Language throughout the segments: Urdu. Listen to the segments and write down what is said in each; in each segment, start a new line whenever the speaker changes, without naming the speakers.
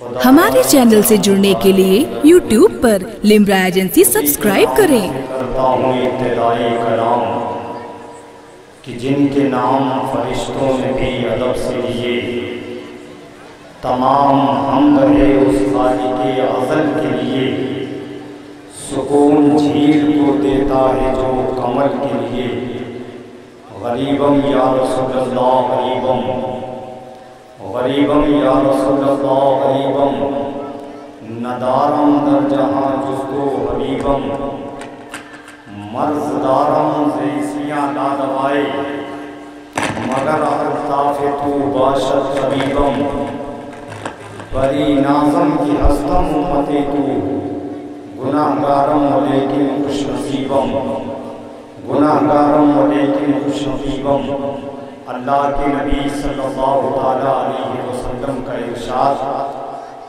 ہمارے چینل سے جڑنے کے لیے یوٹیوب پر لمبرا ایجنسی سبسکرائب کریں۔
کرتا ہوں ابتدائی کلام کہ جن کے نام فرشتوں نے بھی ادب سے لیے، تمام حمد ہے اس خالق ازل کے لیے، سکون جھیل کو دیتا ہے جو کمل کے لیے۔ غریبم یا رسول اللہ غریبم، غریبم یا رسول اللہ غریبم، ندارم در جہاں جزو حبیبم، مرض دارم زیسیاں لا دوائے، مگر الطاف تو باشد طبیبم، بری نازم کی ہستم امتی تو، گناہ گارم لیکن خوش نصیبم، گناہ گارم لیکن خوش نصیبم۔ اللہ کے نبی صلی اللہ علیہ وسلم کا ارشاد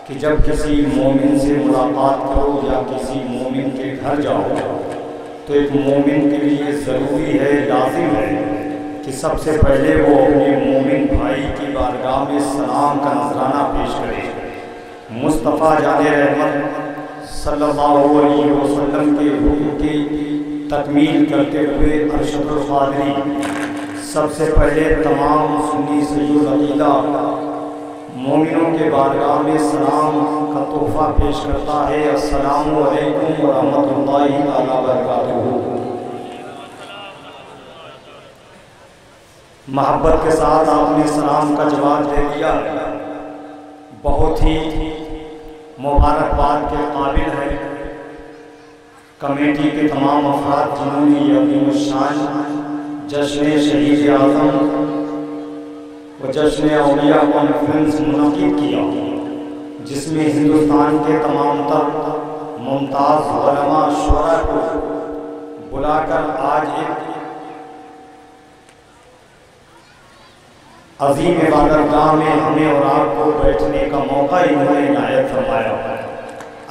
کہ جب کسی مومن سے ملاقات کرو یا کسی مومن کے گھر جاؤ تو ایک مومن کے لیے ضروری ہے، لازم ہے کہ سب سے پہلے وہ اپنے مومن بھائی کی بارگاہ میں سلام کا نذرانہ پیش کرے۔ مصطفیٰ جان رحمت صلی اللہ علیہ وسلم کے حکم کی تکمیل کرتے ہوئے ارشد القادری سب سے پہلے تمام سنی سید عقیدہ مومنوں کے بارگاہ میں سلام کا تحفہ پیش کرتا ہے۔ السلام علیکم ورحمۃ اللہ تعالی وبرکاتہ۔ محبت کے ساتھ آپ نے سلام کا جواب دے دیا، بہت ہی مبارکباد کے قابل ہے کمیٹی کے تمام افراد جنہوں نے یہ عظیم الشان جشن شہید اعظم و جشن اولیاء کانفرنس منعقد کیا، جس میں ہندوستان کے تمام تر ممتاز علماء شعراء کو بلا کر آج ایک عظیم عبادتگاہ میں ہمیں اور آپ کو بیٹھنے کا موقع انہوں نے عنایت فرمایا۔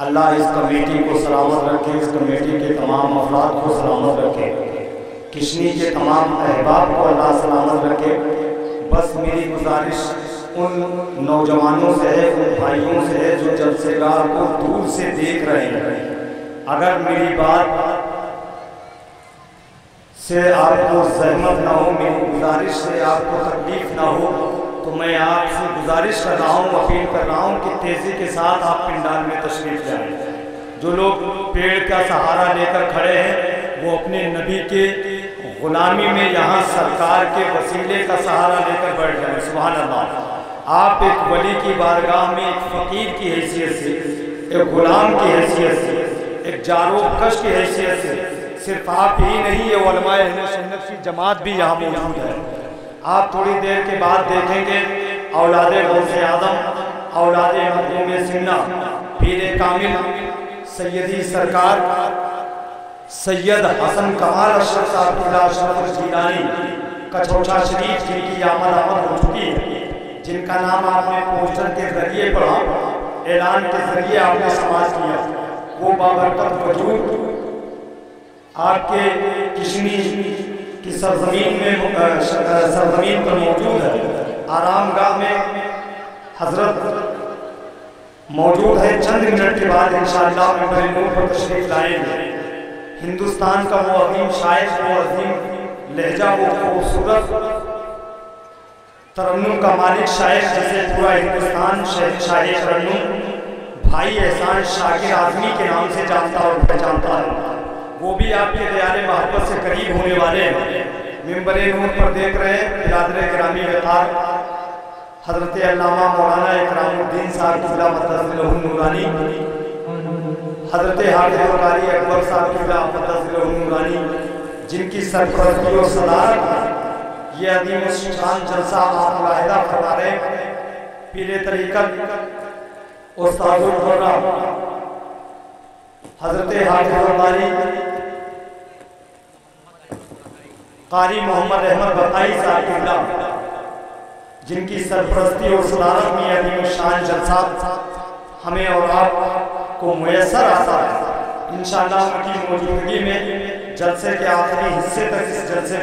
اللہ اس کمیٹی کو سلامت رکھے، اس کمیٹی کے تمام افراد کو سلامت رکھے، کشنی کے تمام احباب کو اللہ سلامت رکھے۔ بس میری گزارش ان نوجوانوں سے ہے، ان بھائیوں سے ہے جو جلسے گاہ کو دور سے دیکھ رہے ہیں، اگر میری بات سے آپ کو زحمت نہ ہو، میری گزارش سے آپ کو تکلیف نہ ہو، تو میں آپ سے گزارش کر رہا ہوں، اپیل کر رہا ہوں کہ تیزی کے ساتھ آپ پنڈال میں تشریف لائیں۔ جو لوگ پیڑ کا سہارا لے کر کھڑے ہیں وہ اپنے نبی کے غلامی میں یہاں سرکار کے وسیلے کا سہارا لے کر بیٹھ جائیں۔ سبحان اللہ۔ آپ ایک ولی کی بارگاہ میں ایک فقیر کی حیثیت سے، ایک غلام کی حیثیت سے، ایک جاروب کش کی حیثیت سے، صرف آپ ہی نہیں، یہ علماء اہل سنت کی جماعت بھی یہاں موجود ہے۔ آپ تھوڑی دیر کے بعد دیکھیں گے اولاد غوث اعظم، اولاد مخدوم سنہ، پیر کامل سیدی سرکار سید حسن کمال اشرف صاحب قلعہ اشرف الجیلانی کچھوٹا شریف جن کی آمد ہو چکی ہے، جن کا نام آپ نے پوسٹر کے ذریعے پڑھا، اعلان کے ذریعے آپ نے سماعت کیا، وہ بابرکت وجود آپ کے کشنی کی سرزمین پر موجود ہے۔ آرام گاہ میں حضرت موجود ہے، چند منٹ کے بعد انشاءاللہ ممبر نور پر تشریف لائیں گے۔ ہندوستان کا وہ عظیم شاعر، وہ عظیم لہجہ، وہ خوبصورت ترنم کا مالک شاعر جسے پورا ہندوستان شہنشاہ ترنم بھائی احسان شاکر اعظمی کے نام سے جانتا اور پہچانتا ہے، وہ بھی آپ کے دیار محبت سے قریب ہونے والے ہیں۔ ممبر نور پر دیکھ رہے ہیں برادر گرامی وقار حضرت علامہ مولانا اکرام الدین صاحب قبلہ مدثر النورانی، حضرت حافظ القاری اکبر صاحب قبلہ مدثر النورانی، جن کی سرپرستی و صدارت یہ عظیم الشان جلسہ آپ ملاحظہ فرما رہے ہیں۔ پیر طریقت استاد القرہ حضرت حافظ القاری قاری محمد احمد بقائی صاحب قبلہ، جن کی سرپرستی اور صدارت میں عظیم الشان جلسہ ہمیں اور آپ کو میسر آتا ہے۔ انشاءاللہ ان کی موجودگی میں جلسے کے آخری حصے تک اس جلسے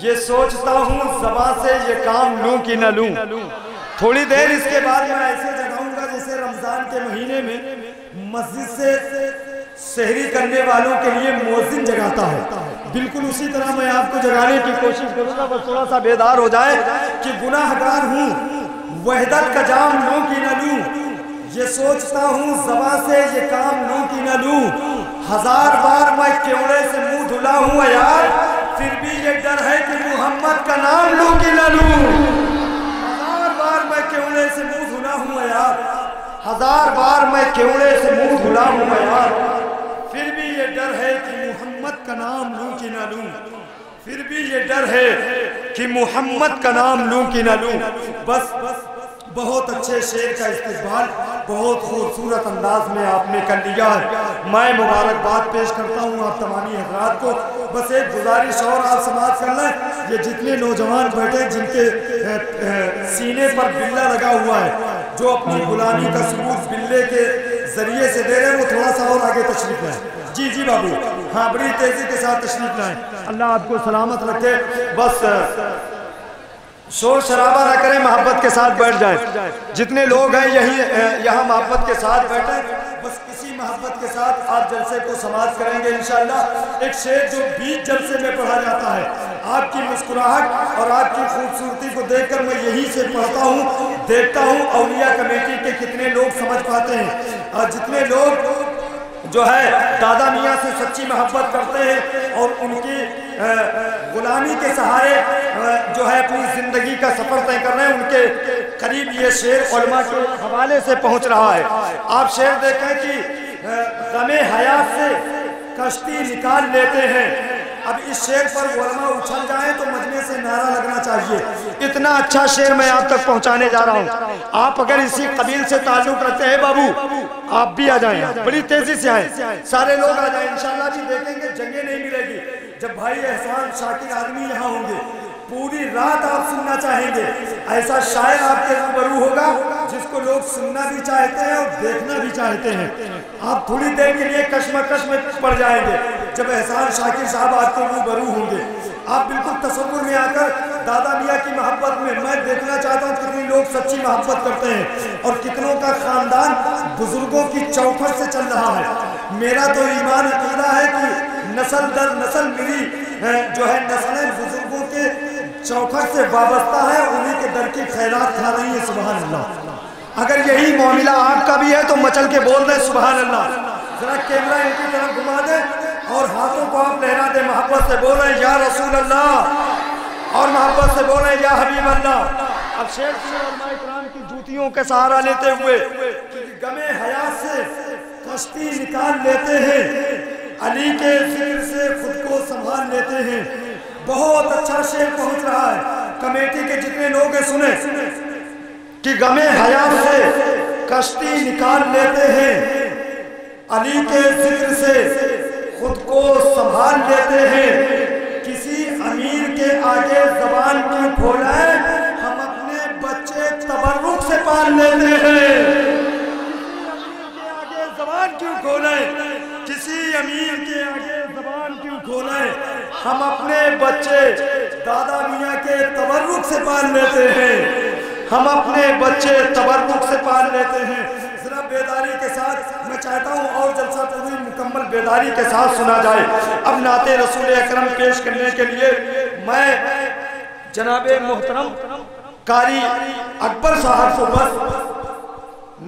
یہ سوچتا ہوں زبان سے یہ کام لوں کہ نہ لوں. تھوڑی دیر اس کے بعد میں ایسے جگاؤں گا جیسے رمضان کے مہینے میں مسجد سے سحری کرنے والوں کے لیے مؤذن جگاتا ہے. بالکل اسی طرح میں آپ کو جگانے کی کوشش کروں گا، بس تھوڑا سا بیدار ہو جائے کہ گناہ گار ہوں، وحدت کا جام لوں کہ نہ لوں. یہ سوچتا ہوں زبان سے یہ کام لوں کہ نہ لوں. ہزار بار میں کیوڑے سے منہ دھلا ہوں یار، پھر بھی یہ ڈر ہے کہ محمد کا نام لوں کہ نہ لوں. ہزار بار میں کیوڑے سے منہ دھلا ہوں یار، ہزار بار میں کیوڑے سے منہ دھلا ہوں یار، پھر بھی یہ ڈر ہے کہ محمد کا نام لوں کہ نہ لوں. پھر بھی یہ ڈر ہے کہ محمد کا نام لوں کہ نہ لوں. بس بہت اچھے شعر کا استقبال بہت خوبصورت انداز میں آپ نے کر لیا ہے. میں مبارکباد پیش کرتا ہوں آپ تمامی حضرات کو. بس ایک گزارش اور آپ سماعت کر لیں، یہ جتنے نوجوان بیٹھے جن کے سینے پر بلہ لگا ہوا ہے، جو اپنی غلامی کا ثبوت بلے کے ذریعے سے دے رہے ہیں، وہ تھوڑا سا اور آگے تشریف لائیں. جی جی بابو، ہاں بڑی تیزی کے ساتھ تشریف لائیں. اللہ آپ کو سلامت رکھے. بس شور شرابہ نہ کریں، محبت کے ساتھ بیٹھ جائیں. جتنے لوگ ہیں یہاں محبت کے ساتھ بیٹھیں. بس اسی محبت کے ساتھ آپ جلسے کو سماعت کریں گے انشاءاللہ. ایک شعر جو بیچ جلسے میں پڑھا جاتا ہے، آپ کی مسکراہٹ اور آپ کی خوبصورتی کو دیکھ کر میں یہی سے پڑھتا ہوں، دیکھتا ہوں اولیاء کمیٹی کے کتنے لوگ سمجھ پاتے ہیں. اور جتنے لوگ جو ہے دادا میاں سے سچی محبت کرتے ہیں اور ان کی غلامی کے سہارے جو ہے اپنی زندگی کا سفر طے کر رہے ہیں، ان کے قریب یہ شعر علماء کے حوالے سے پہنچ رہا ہے. آپ شعر دیکھیں کہ غم حیات سے کشتی نکال لیتے ہیں. اب اس شعر پر علماء اچھل جائیں تو مجمع سے نعرہ لگنا چاہیے. اتنا اچھا شعر میں آپ تک پہنچانے جا رہا ہوں. آپ اگر اسی قبیل سے تعلق رکھتے ہیں بابو، آپ بھی آ جائیں، بڑی تیزی سے آئیں، سارے لوگ آ جائیں. انشاءاللہ بھی دیکھیں گے جنگیں نہیں ملے گی. جب بھائی احسان شاکر آدمی یہاں ہوں گے، پوری رات آپ سننا چاہیں گے. ایسا شاعر آپ کے روبرو ہوگا جس کو لوگ سننا بھی چاہتے ہیں اور دیکھنا بھی چاہتے ہیں. آپ تھوڑی دیر کے لیے کشمکش میں پڑ جائیں گے جب احسان شاکر صاحب آپ کے روبرو ہوں گے. آپ بالکل تصور میں آ کر دادا میاں کی محبت میں دیکھنا چاہتا ہوں کتنے لوگ سچی محبت کرتے ہیں اور کتنوں کا خاندان بزرگوں کی چوکھٹ سے چل رہا ہے. میرا تو ایمان عقیدہ ہے کہ نسل در نسل میری جو ہے نسلیں بزرگوں کے چوکھٹ سے وابستہ ہے، انہیں کے در کی خیرات کھا رہی ہے. سبحان اللہ. اگر یہی معاملہ آپ کا بھی ہے تو مچل کے بول دیں سبحان اللہ. ذرا کیمرہ ان کی طرف گھما دیں اور ہاتھوں کو آپ لہرا دیں، محبت سے بولیں یا رسول اللہ، اور محبت سے بولیں یا حبیب اللہ. اب شعر کی علماء کرام کی جوتیوں کے سہارا لیتے ہوئے غم حیات سے کشتی نکال لیتے ہیں، علی کے ذکر سے خود کو سنبھال لیتے ہیں. بہت اچھا شعر پہنچ رہا ہے. کمیٹی کے جتنے لوگ ہیں سنیں کہ غم حیات سے کشتی نکال لیتے ہیں، علی کے ذکر سے خود کو سنبھال لیتے ہیں. کسی امیر کے آگے زبان کیوں کھولیں، ہم اپنے بچے تبرک سے پال لیتے ہیں. کسی امیر کے آگے زبان کیوں کھولیں، کسی امیر کے آگے زبان کیوں کھولیں، ہم اپنے بچے دادا میاں کے تبرک سے پال لیتے ہیں. ہم اپنے بچے تبرک سے پال لیتے ہیں. ذرا بیداری کے ساتھ میں چاہتا ہوں اور جلسہ پوری مکمل بیداری کے ساتھ سنا جائے. اب نعت رسول اکرم پیش کرنے کے لیے میں جناب محترم قاری اکبر صاحب کو بس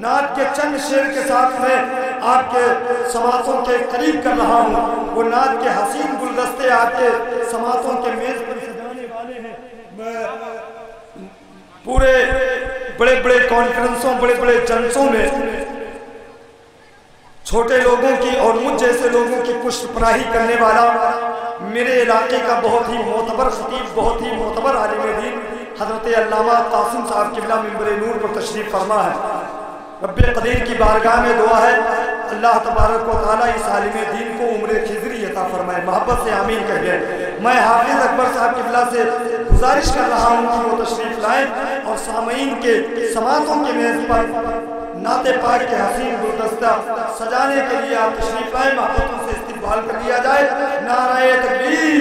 نعت کے چند شعر کے ساتھ میں آپ کے سماعتوں کے قریب کر رہا ہوں. وہ نعت کے حسین گلدستے آپ کے سماعتوں کے میز پر سجانے والے ہیں. میں پورے بڑے بڑے کانفرنسوں، بڑے بڑے جلسوں میں چھوٹے لوگوں کی اور مجھ جیسے لوگوں کی پشت پناہی کرنے والا میرے علاقے کا بہت ہی معتبر خطیب، بہت ہی معتبر عالم دین حضرت علامہ قاسم صاحب قبلہ منبر نور پر تشریف فرما ہے. رب قدیر کی بارگاہ میں دعا ہے اللہ تبارک و تعالیٰ اس عالم دین کو عمر خضری عطا فرمائے. محبت سے آمین کہیے. میں حافظ اکبر صاحب قبلہ سے گزارش کر رہا ہوں کہ وہ تشریف لائیں اور سامعین کے سماعتوں کے میز پر نعت پاک کے حسین گلدستہ سجانے کے لیے آپ تشریف لائیں. محبتوں سے استقبال کر لیا جائے. نعرہ تکبیر،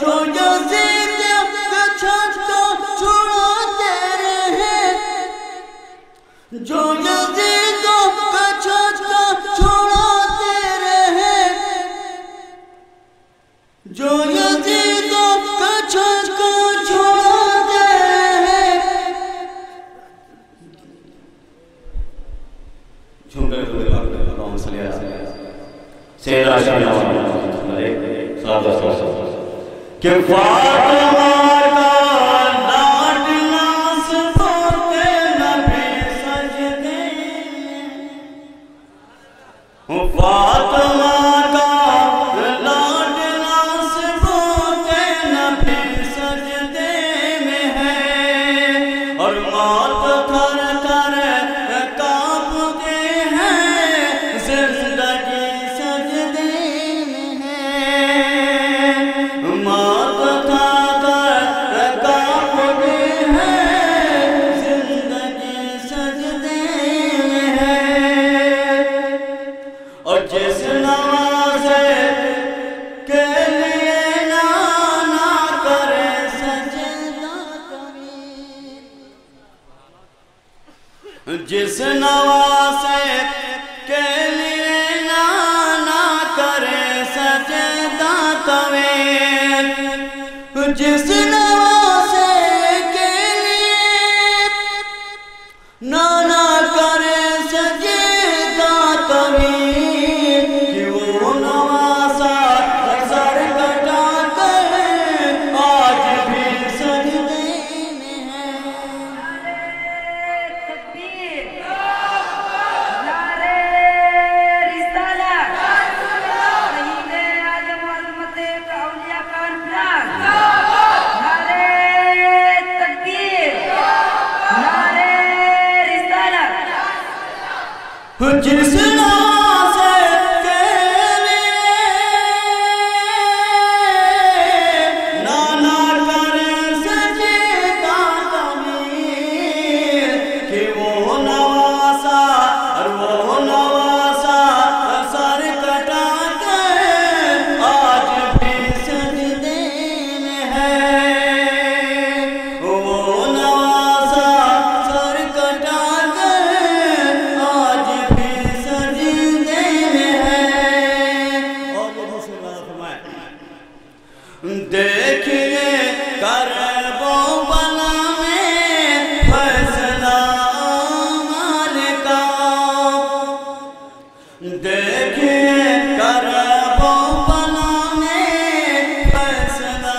جو یزید کا چھٹا چھڑاتے رہے، جو یزید کا چھٹا چھڑاتے رہے، جو یزید کا چھٹا چھڑاتے رہے. جھوم کر تو اللہم صلی اللہ علیہ سیدنا کہ فاطمہ کا لاڈلا سبوتے نبی سجدے میں، فاطمہ کا لاڈلا سبوتے نبی سجدے میں ہے، اور موت تھر تھر کانپتے ہیں، زندگی سجدے میں ہے. موت تھر تھر کانپتے ہیں، زندگی سجدے میں ہے. اور جس نوازے کے لیے نہ کرے سجدہ کبھی، جس نوازے کے لیے نہ کرے سجدہ طویل، جس نوازے کے لیے نہ کرے سجدہ طویل، کہ وہ نوازا سر کٹا کر آج بھی سجدے میں ہے.
تکبیر، نعرے رسالت، شہید اعظم عظمت اولیاء کانفرنس، نعرے تکبیر، نعرے رسالت.
جس نوازے کے لیے نہ کرے سجدہ طویل، کہ وہ نوازا سر کٹا کر آج بھی سجدے میں ہے. وہ نوازا سر کٹا کر آج بھی سجدے میں ہے. اور یہ دوسری بات فرمائے، دیکھیے کرب و بلا میں فیصلہ مالک کا، دیکھیے کرب و بلا میں فیصلہ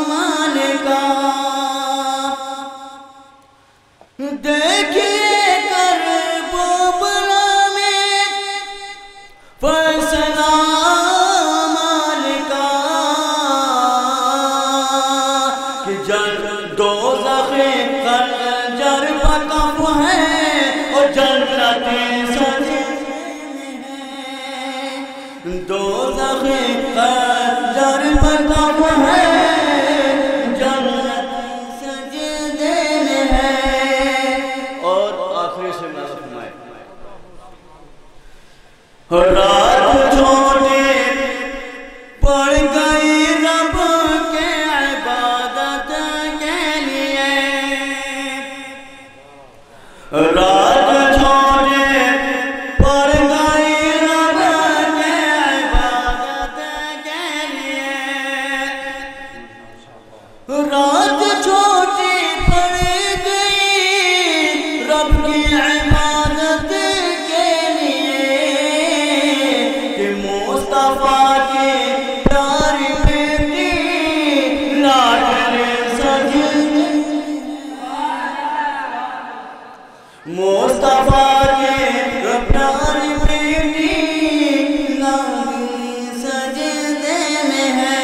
مالک کا، دیکھیے کرب و بلا میں فیصلہ مالک کا، کہ دوزخی خنجر پہ کف ہے، اور جنتی سجدے میں ہے. دوزخی خنجر پہ کف ہے، جنتی سجدے میں ہے. اور آخری سے میں فرمائے، رات چھوٹی پڑ گئی رب کے عبادت کے لیے، رات چھوٹی پڑ گئی رب کے عبادت کے لیے، رات چھوٹی پڑ گئی رب کی عبادت کے لیے، کہ مصطفیٰ کی پیاری بیٹی لاڈلی سجدے، مصطفیٰ کی پیاری بیٹی لاڈلی سجدے میں ہے.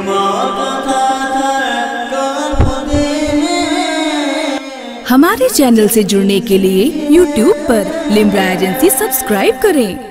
موت تھر کانپتے ہیں.
ہمارے چینل سے جڑنے کے لیے YouTube پر لمبرا ایجنسی سبسکرائب کریں.